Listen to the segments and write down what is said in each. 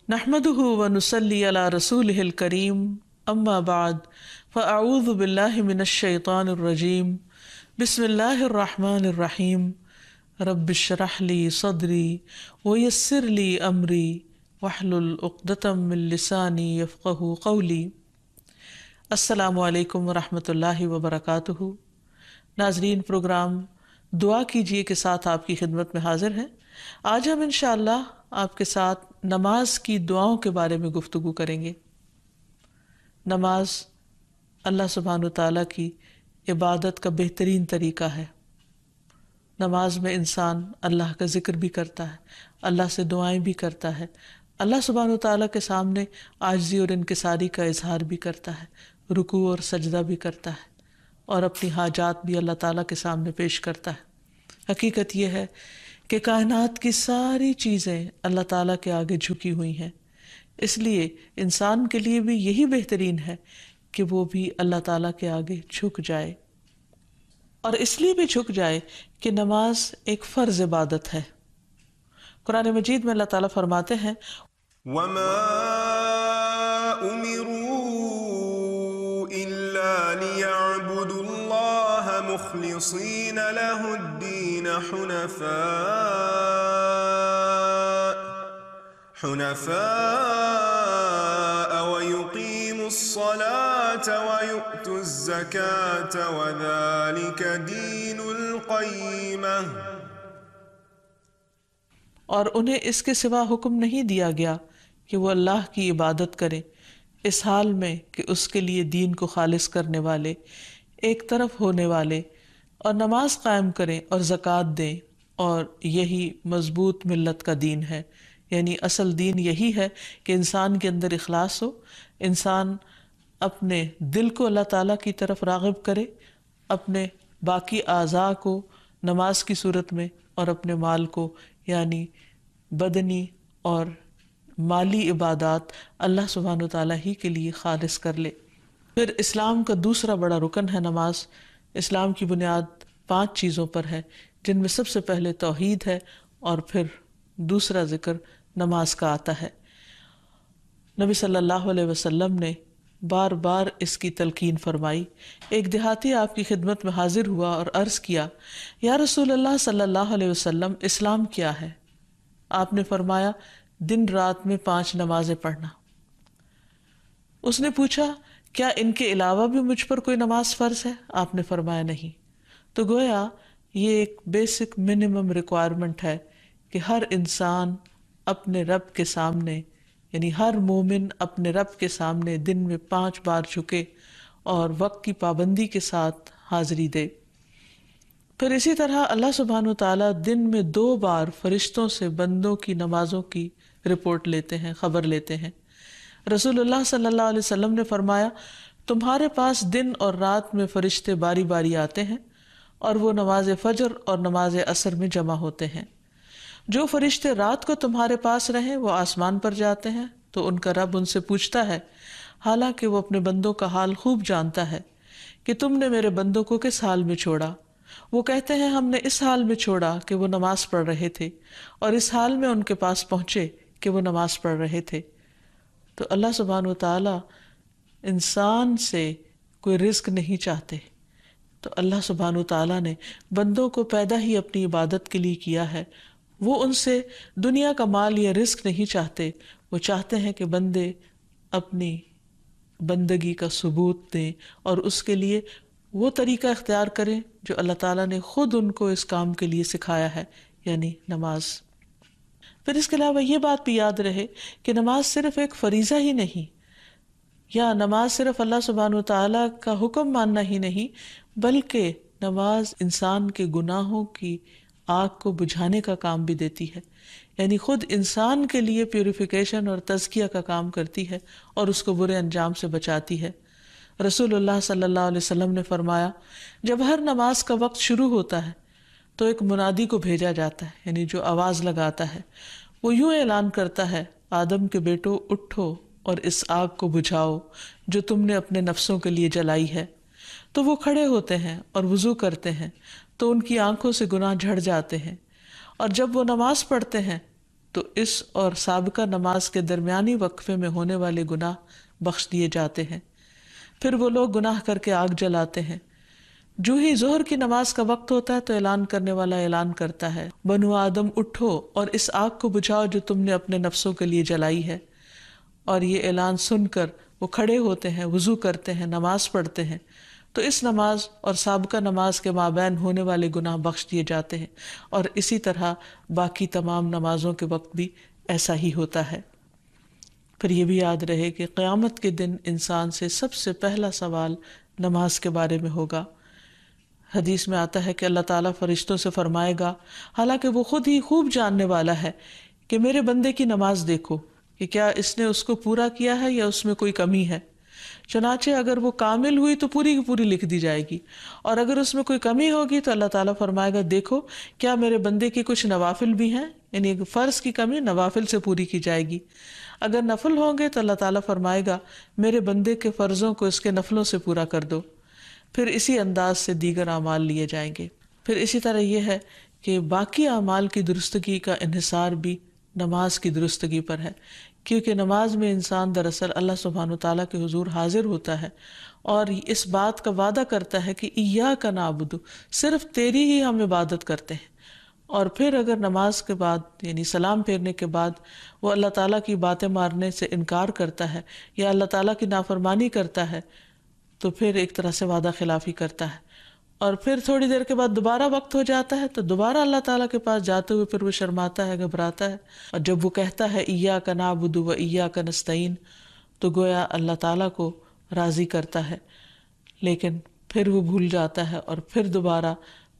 نحمده ونصلي على رسوله الكريم اما بعد فاعوذ بالله من الشيطان الرجيم بسم الله الرحمن الرحيم رب اشرح لي صدري ويسر لي امري واحلل عقدة من لساني يفقهوا قولي۔ السلام علیکم ورحمۃ اللہ وبرکاتہ۔ ناظرین، پروگرام دعا کیجیے کے ساتھ آپ کی خدمت میں حاضر ہیں۔ آج ہم انشاءاللہ آپ کے ساتھ نماز کی دعاؤں کے بارے میں گفتگو کریں گے۔ نماز اللہ سبحانہ وتعالیٰ کی عبادت کا بہترین طریقہ ہے۔ نماز میں انسان اللہ کا ذکر بھی کرتا ہے، اللہ سے دعائیں بھی کرتا ہے، اللہ سبحانہ وتعالیٰ کے سامنے عاجزی اور انکساری کا اظہار بھی کرتا ہے، رکوع اور سجدہ بھی کرتا ہے، اور اپنی حاجات بھی اللہ تعالیٰ کے سامنے پیش کرتا ہے۔ حقیقت یہ ہے کہ کائنات کی ساری چیزیں اللہ تعالیٰ کے آگے جھکی ہوئی ہیں، اس لیے انسان کے لیے بھی یہی بہترین ہے کہ وہ بھی اللہ تعالیٰ کے آگے جھک جائے، اور اس لیے بھی جھک جائے کہ نماز ایک فرض عبادت ہے۔ قرآن مجید میں اللہ تعالیٰ فرماتے ہیں وَمَا أُمِرُوا إِلَّا لِيَعْبُدُوا اللَّهَ مُخْلِصِينَ لَهُ الدِّينَ حُنَفَاءَ وَيُقِيمُوا الصَّلَاةَ وَيُؤْتُوا الزَّكَاةَ وَذَلِكَ دِينُ الْقَيِّمَةِ، اور انہیں اس کے سوا حکم نہیں دیا گیا کہ وہ اللہ کی عبادت کریں، اس حال میں کہ اس کے لیے دین کو خالص کرنے والے، ایک طرف ہونے والے، اور نماز قائم کریں اور زکوٰۃ دیں، اور یہی مضبوط ملت کا دین ہے۔ یعنی اصل دین یہی ہے کہ انسان کے اندر اخلاص ہو، انسان اپنے دل کو اللہ تعالیٰ کی طرف راغب کرے، اپنے باقی اعضاء کو نماز کی صورت میں اور اپنے مال کو یعنی بدنی اور مالی عبادات اللہ سبحانہ وتعالیٰ ہی کے لیے خالص کر لے۔ پھر اسلام کا دوسرا بڑا رکن ہے نماز۔ اسلام کی بنیاد 5 چیزوں پر ہے، جن میں سب سے پہلے توحید ہے، اور پھر دوسرا ذکر نماز کا آتا ہے۔ نبی صلی اللہ علیہ وسلم نے بار بار اس کی تلقین فرمائی۔ ایک دیہاتی آپ کی خدمت میں حاضر ہوا اور عرض کیا، یا رسول اللہ صلی اللہ علیہ وسلم، اسلام کیا ہے؟ آپ نے فرمایا، دن رات میں 5 نمازیں پڑھنا۔ اس نے پوچھا، کیا ان کے علاوہ بھی مجھ پر کوئی نماز فرض ہے؟ آپ نے فرمایا نہیں۔ تو گویا یہ ایک بیسک منیمم ریکوائرمنٹ ہے کہ ہر انسان اپنے رب کے سامنے، یعنی ہر مومن اپنے رب کے سامنے دن میں 5 بار جھکے اور وقت کی پابندی کے ساتھ حاضری دے۔ پھر اسی طرح اللہ سبحانہ وتعالیٰ دن میں 2 بار فرشتوں سے بندوں کی نمازوں کی رپورٹ لیتے ہیں، خبر لیتے ہیں۔ رسول اللہ صلی اللہ علیہ وسلم نے فرمایا، تمہارے پاس دن اور رات میں فرشتے باری باری آتے ہیں، اور وہ نماز فجر اور نماز عصر میں جمع ہوتے ہیں۔ جو فرشتے رات کو تمہارے پاس رہیں وہ آسمان پر جاتے ہیں، تو ان کا رب ان سے پوچھتا ہے، حالانکہ وہ اپنے بندوں کا حال خوب جانتا ہے، کہ تم نے میرے بندوں کو کس حال میں چھوڑا؟ وہ کہتے ہیں، ہم نے اس حال میں چھوڑا کہ وہ نماز پڑھ رہے تھے، اور اس حال میں ان کے پاس پہنچے کہ وہ نماز پڑھ رہے تھے۔ تو اللہ سبحانہ وتعالی انسان سے کوئی رزق نہیں چاہتے، تو اللہ سبحانہ وتعالی نے بندوں کو پیدا ہی اپنی عبادت کے لیے کیا ہے۔ وہ ان سے دنیا کا مال یا رزق نہیں چاہتے، وہ چاہتے ہیں کہ بندے اپنی بندگی کا ثبوت دیں اور اس کے لیے وہ طریقہ اختیار کریں جو اللہ تعالیٰ نے خود ان کو اس کام کے لیے سکھایا ہے، یعنی نماز۔ پھر اس کے علاوہ یہ بات بھی یاد رہے کہ نماز صرف ایک فریضہ ہی نہیں، یا نماز صرف اللہ سبحانہ وتعالیٰ کا حکم ماننا ہی نہیں، بلکہ نماز انسان کے گناہوں کی آگ کو بجھانے کا کام بھی دیتی ہے، یعنی خود انسان کے لیے پیوریفیکیشن اور تزکیہ کا کام کرتی ہے اور اس کو برے انجام سے بچاتی ہے۔ رسول اللہ صلی اللہ علیہ وسلم نے فرمایا، جب ہر نماز کا وقت شروع ہوتا ہے تو ایک منادی کو بھیجا جاتا ہے، یعنی جو آواز لگاتا ہے، وہ یوں اعلان کرتا ہے، آدم کے بیٹو اٹھو اور اس آگ کو بجھاؤ جو تم نے اپنے نفسوں کے لیے جلائی ہے۔ تو وہ کھڑے ہوتے ہیں اور وضو کرتے ہیں، تو ان کی آنکھوں سے گناہ جھڑ جاتے ہیں، اور جب وہ نماز پڑھتے ہیں تو اس اور سابقہ نماز کے درمیانی وقفے میں ہونے والے گناہ بخش دیے جاتے ہیں۔ پھر وہ لوگ گناہ کر کے آگ جلاتے ہیں۔ جو ہی ظہر کی نماز کا وقت ہوتا ہے تو اعلان کرنے والا اعلان کرتا ہے، بنو آدم اٹھو اور اس آگ کو بجھاؤ جو تم نے اپنے نفسوں کے لیے جلائی ہے۔ اور یہ اعلان سن کر وہ کھڑے ہوتے ہیں، وضو کرتے ہیں، نماز پڑھتے ہیں، تو اس نماز اور سابقہ نماز کے مابین ہونے والے گناہ بخش دیے جاتے ہیں۔ اور اسی طرح باقی تمام نمازوں کے وقت بھی ایسا ہی ہوتا ہے۔ پھر یہ بھی یاد رہے کہ قیامت کے دن انسان سے سب سے پہلا سوال نماز کے بارے میں ہوگا۔ حدیث میں آتا ہے کہ اللہ تعالیٰ فرشتوں سے فرمائے گا، حالانکہ وہ خود ہی خوب جاننے والا ہے، کہ میرے بندے کی نماز دیکھو کہ کیا اس نے اس کو پورا کیا ہے یا اس میں کوئی کمی ہے۔ چنانچہ اگر وہ کامل ہوئی تو پوری کی پوری لکھ دی جائے گی، اور اگر اس میں کوئی کمی ہوگی تو اللہ تعالیٰ فرمائے گا دیکھو کیا میرے بندے کی کچھ نوافل بھی ہیں، یعنی فرض کی کمی نوافل سے پوری کی جائے گی۔ اگر نفل ہوں گے تو اللہ تعالیٰ فرمائے گا میرے بندے کے فرضوں کو اس کے نفلوں سے پورا کر دو۔ پھر اسی انداز سے دیگر اعمال لیے جائیں گے۔ پھر اسی طرح یہ ہے کہ باقی اعمال کی درستگی کا انحصار بھی نماز کی درستگی پر ہے، کیونکہ نماز میں انسان دراصل اللہ سبحانہ وتعالیٰ کے حضور حاضر ہوتا ہے اور اس بات کا وعدہ کرتا ہے کہ ایاک نعبد، صرف تیری ہی ہم عبادت کرتے ہیں۔ اور پھر اگر نماز کے بعد یعنی سلام پھیرنے کے بعد وہ اللہ تعالیٰ کی باتیں ماننے سے انکار کرتا ہے یا اللہ تعالیٰ کی نافرمانی کرتا ہے تو پھر ایک طرح سے وعدہ خلافی کرتا ہے، اور پھر تھوڑی دیر کے بعد دوبارہ وقت ہو جاتا ہے تو دوبارہ اللہ تعالیٰ کے پاس جاتے ہوئے پھر وہ شرماتا ہے، گھبراتا ہے، اور جب وہ کہتا ہے ایاک نعبد و ایاک نستعین تو گویا اللہ تعالیٰ کو راضی کرتا ہے، لیکن پھر وہ بھول جاتا ہے اور پھر دوبارہ۔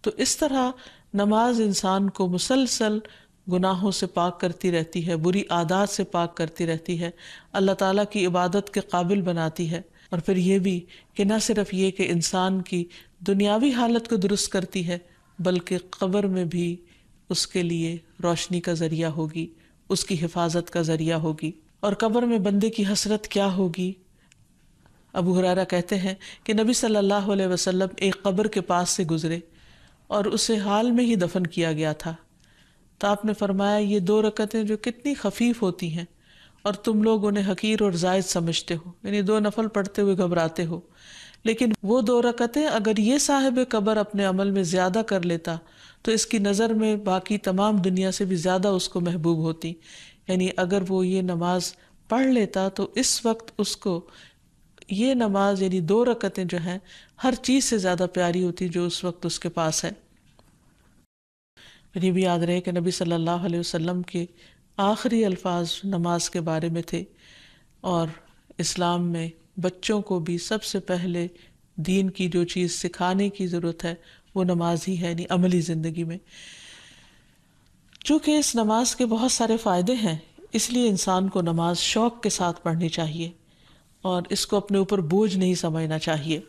تو اس طرح نماز انسان کو مسلسل گناہوں سے پاک کرتی رہتی ہے، بری عادات سے پاک کرتی رہتی ہے، اللہ تعالیٰ کی عبادت کے قابل بناتی ہے۔ اور پھر یہ بھی کہ نہ صرف یہ کہ انسان کی دنیاوی حالت کو درست کرتی ہے بلکہ قبر میں بھی اس کے لیے روشنی کا ذریعہ ہوگی، اس کی حفاظت کا ذریعہ ہوگی۔ اور قبر میں بندے کی حسرت کیا ہوگی؟ ابو ہریرہ کہتے ہیں کہ نبی صلی اللہ علیہ وسلم ایک قبر کے پاس سے گزرے اور اسے حال میں ہی دفن کیا گیا تھا، تو آپ نے فرمایا یہ 2 رکعتیں جو کتنی خفیف ہوتی ہیں اور تم لوگ انہیں حقیر اور زائد سمجھتے ہو، یعنی 2 نفل پڑھتے ہوئے گھبراتے ہو، لیکن وہ 2 رکعتیں اگر یہ صاحب قبر اپنے عمل میں زیادہ کر لیتا تو اس کی نظر میں باقی تمام دنیا سے بھی زیادہ اس کو محبوب ہوتی۔ یعنی اگر وہ یہ نماز پڑھ لیتا تو اس وقت اس کو یہ نماز یعنی 2 رکعتیں جو ہیں ہر چیز سے زیادہ پیاری ہوتی جو اس وقت اس کے پاس ہے۔ پھر یہ بھی یاد رہے کہ نبی صلی اللہ علیہ وسلم کے آخری الفاظ نماز کے بارے میں تھے، اور اسلام میں بچوں کو بھی سب سے پہلے دین کی جو چیز سکھانے کی ضرورت ہے وہ نماز ہی ہے، یعنی عملی زندگی میں۔ چونکہ اس نماز کے بہت سارے فائدے ہیں اس لیے انسان کو نماز شوق کے ساتھ پڑھنی چاہیے اور اس کو اپنے اوپر بوجھ نہیں سمجھنا چاہیے۔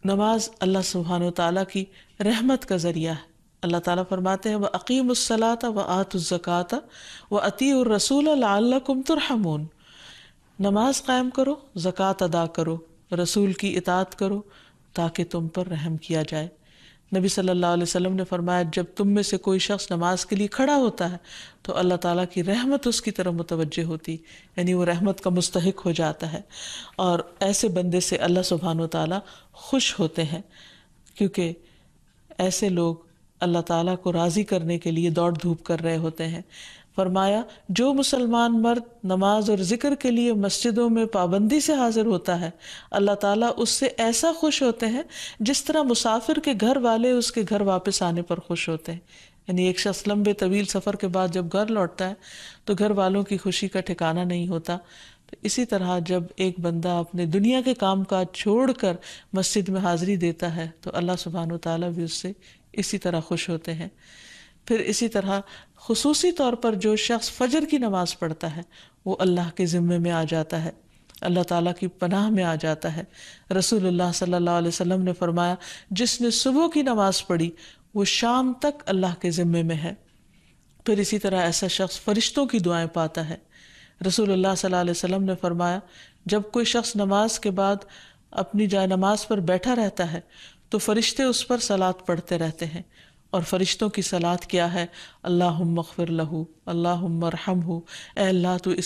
نماز اللہ سبحانہ وتعالیٰ کی رحمت کا ذریعہ ہے۔ اللہ تعالیٰ فرماتے ہیں وَأَقِيمُوا الصَّلَاةَ وَآتُوا الزَّكَاةَ وَأَطِيعُوا الرَّسُولَ لَعَلَّكُمْ تُرْحَمُونَ، نماز قائم کرو، زکوٰۃ ادا کرو، رسول کی اطاعت کرو تاکہ تم پر رحم کیا جائے۔ نبی صلی اللہ علیہ وسلم نے فرمایا جب تم میں سے کوئی شخص نماز کے لیے کھڑا ہوتا ہے تو اللہ تعالیٰ کی رحمت اس کی طرف متوجہ ہوتی، یعنی وہ رحمت کا مستحق ہو جاتا ہے، اور ایسے بندے سے اللہ سبحانہ وتعالیٰ خوش ہوتے ہیں، کیونکہ ایسے لوگ اللہ تعالیٰ کو راضی کرنے کے لیے دوڑ دھوپ کر رہے ہوتے ہیں۔ فرمایا جو مسلمان مرد نماز اور ذکر کے لیے مسجدوں میں پابندی سے حاضر ہوتا ہے اللہ تعالیٰ اس سے ایسا خوش ہوتے ہیں جس طرح مسافر کے گھر والے اس کے گھر واپس آنے پر خوش ہوتے ہیں۔ یعنی ایک شخص لمبے طویل سفر کے بعد جب گھر لوٹتا ہے تو گھر والوں کی خوشی کا ٹھکانہ نہیں ہوتا، تو اسی طرح جب ایک بندہ اپنے دنیا کے کام کاج چھوڑ کر مسجد میں حاضری دیتا ہے تو اللہ سبحانہ وتعالیٰ بھی اس سے اسی طرح خوش ہوتے ہیں۔ پھر اسی طرح خصوصی طور پر جو شخص فجر کی نماز پڑھتا ہے وہ اللہ کے ذمے میں آ جاتا ہے، اللہ تعالیٰ کی پناہ میں آ جاتا ہے۔ رسول اللہ صلی اللہ علیہ وسلم نے فرمایا جس نے صبح کی نماز پڑھی وہ شام تک اللہ کے ذمے میں ہے۔ پھر اسی طرح ایسا شخص فرشتوں کی دعائیں پاتا ہے۔ رسول اللہ صلی اللہ علیہ وسلم نے فرمایا جب کوئی شخص نماز کے بعد اپنی جائے نماز پر بیٹھا رہتا ہے تو فرشتے اس پر صلات پڑھتے رہتے ہیں اور فرشتوں کی صلات کیا ہے، اللہم اغفر لہ، اللہم ارحمہ، اے اللہ تو اس